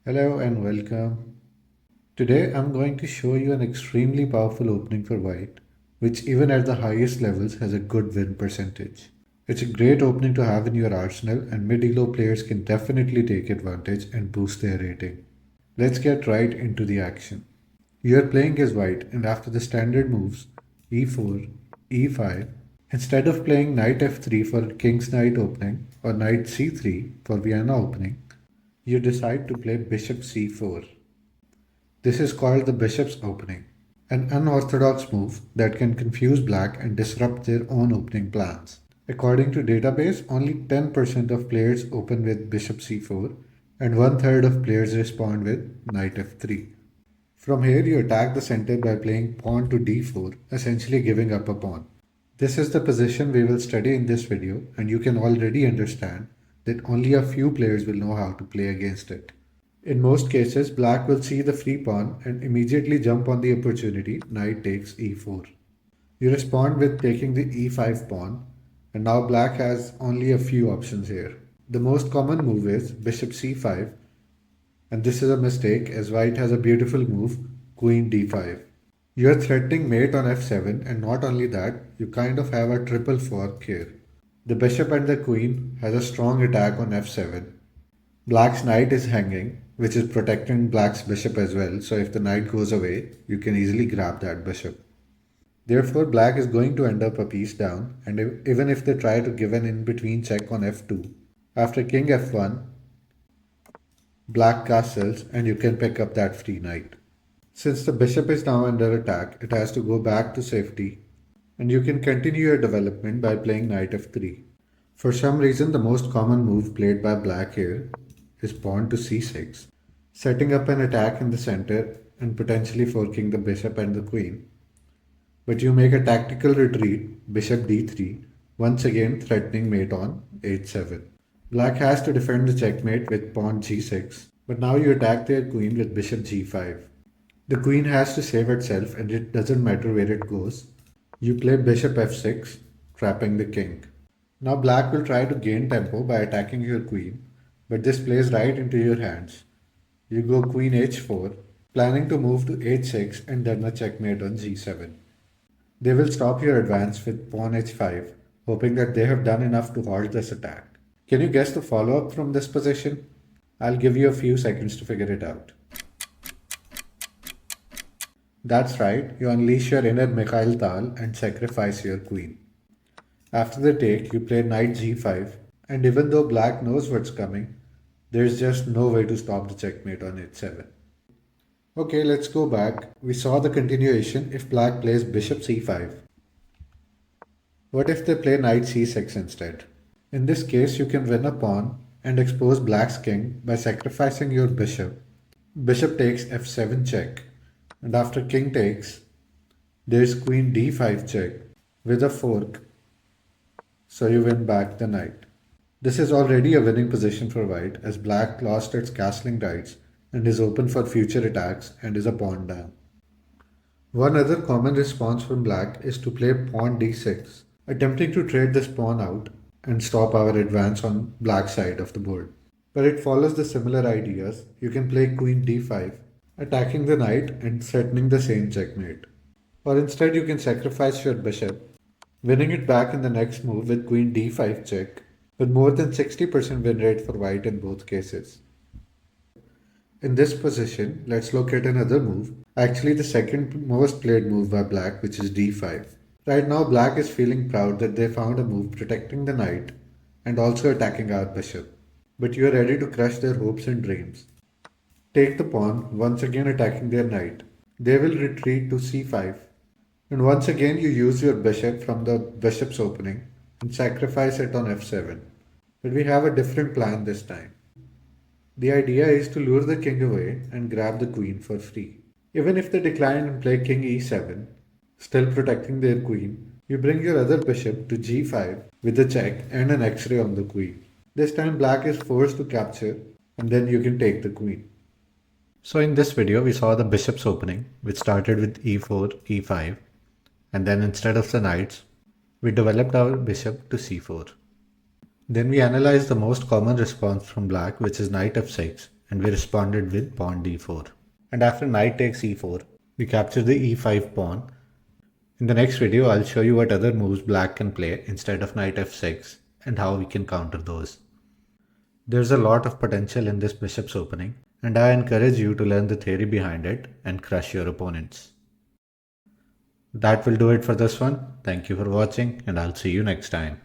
Hello and welcome. Today I'm going to show you an extremely powerful opening for white, which even at the highest levels has a good win percentage. It's a great opening to have in your arsenal and mid-elo players can definitely take advantage and boost their rating. Let's get right into the action. You are playing as white and after the standard moves e4, e5, instead of playing knight f3 for king's knight opening or knight c3 for Vienna opening, you decide to play bishop c4. This is called the bishop's opening, an unorthodox move that can confuse black and disrupt their own opening plans. According to database, only 10% of players open with bishop c4 and one-third of players respond with knight f3. From here you attack the center by playing pawn to d4, essentially giving up a pawn. This is the position we will study in this video and you can already understand that only a few players will know how to play against it. In most cases, black will see the free pawn and immediately jump on the opportunity knight takes e4. You respond with taking the e5 pawn and now black has only a few options here. The most common move is bishop c5 and this is a mistake as white has a beautiful move queen d5. You are threatening mate on f7 and not only that, you kind of have a triple fork here. The bishop and the queen has a strong attack on f7. Black's knight is hanging, which is protecting black's bishop as well, so if the knight goes away, you can easily grab that bishop. Therefore, black is going to end up a piece down, and even if they try to give an in-between check on f2, after king f1, black castles and you can pick up that free knight. Since the bishop is now under attack, it has to go back to safety, and you can continue your development by playing knight f3. For some reason, the most common move played by black here is pawn to c6, setting up an attack in the center and potentially forking the bishop and the queen. But you make a tactical retreat, bishop d3, once again threatening mate on h7. Black has to defend the checkmate with pawn g6, but now you attack their queen with bishop g5. The queen has to save itself and it doesn't matter where it goes. You play bishop f6, trapping the king. Now black will try to gain tempo by attacking your queen, but this plays right into your hands. You go queen h4, planning to move to h6 and then a checkmate on g7. They will stop your advance with pawn h5, hoping that they have done enough to halt this attack. Can you guess the follow-up from this position? I'll give you a few seconds to figure it out. That's right, you unleash your inner Mikhail Tal and sacrifice your queen. After the take, you play knight g5, and even though black knows what's coming, there's just no way to stop the checkmate on h7. Okay, let's go back. We saw the continuation if black plays bishop c5. What if they play knight c6 instead? In this case, you can win a pawn and expose black's king by sacrificing your bishop. Bishop takes f7 check, and after king takes, there's queen d5 check with a fork, so you win back the knight. This is already a winning position for white as black lost its castling rights and is open for future attacks and is a pawn down. One other common response from black is to play pawn d6, attempting to trade this pawn out and stop our advance on black's side of the board. But it follows the similar ideas. You can play queen d5, attacking the knight and threatening the same checkmate. Or instead you can sacrifice your bishop, winning it back in the next move with queen d5 check, with more than 60% win rate for white in both cases. In this position, let's look at another move, actually the second most played move by black, which is d5. Right now black is feeling proud that they found a move protecting the knight and also attacking our bishop. But you are ready to crush their hopes and dreams. Take the pawn, once again attacking their knight. They will retreat to c5. And once again you use your bishop from the bishop's opening and sacrifice it on f7. But we have a different plan this time. The idea is to lure the king away and grab the queen for free. Even if they decline and play king e7, still protecting their queen, you bring your other bishop to g5 with a check and an x-ray on the queen. This time black is forced to capture and then you can take the queen. So in this video we saw the bishop's opening, which started with e4, e5, and then instead of the knights, we developed our bishop to c4. Then we analyzed the most common response from black, which is knight f6, and we responded with pawn d4. And after knight takes e4, we capture the e5 pawn. In the next video, I'll show you what other moves black can play instead of knight f6 and how we can counter those. There's a lot of potential in this bishop's opening, and I encourage you to learn the theory behind it and crush your opponents. That will do it for this one. Thank you for watching, and I'll see you next time.